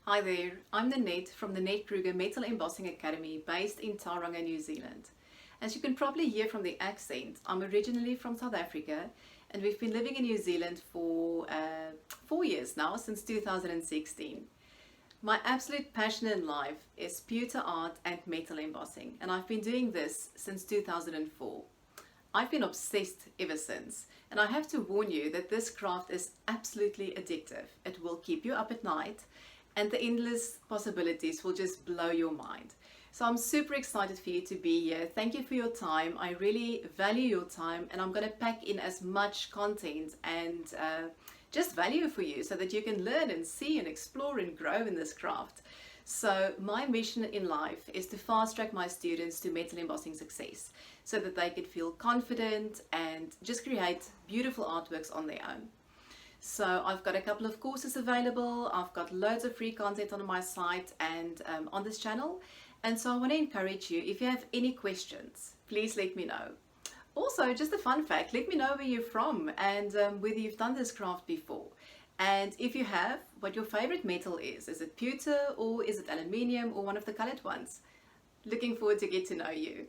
Hi there, I'm Ninette from the Ninette Kruger Metal Embossing Academy based in Tauranga, New Zealand. As you can probably hear from the accent, I'm originally from South Africa and we've been living in New Zealand for 4 years now, since 2016. My absolute passion in life is pewter art and metal embossing, and I've been doing this since 2004. I've been obsessed ever since, and I have to warn you that this craft is absolutely addictive. It will keep you up at night, and the endless possibilities will just blow your mind. So I'm super excited for you to be here. Thank you for your time. I really value your time, and I'm going to pack in as much content and just value for you so that you can learn and see and explore and grow in this craft. So my mission in life is to fast track my students to metal embossing success so that they can feel confident and just create beautiful artworks on their own. So I've got a couple of courses available, I've got loads of free content on my site and on this channel, and so I want to encourage you, if you have any questions, please let me know. Also, just a fun fact, let me know where you're from and whether you've done this craft before. And if you have, what your favorite metal is. Is it pewter or is it aluminium or one of the colored ones? Looking forward to get to know you.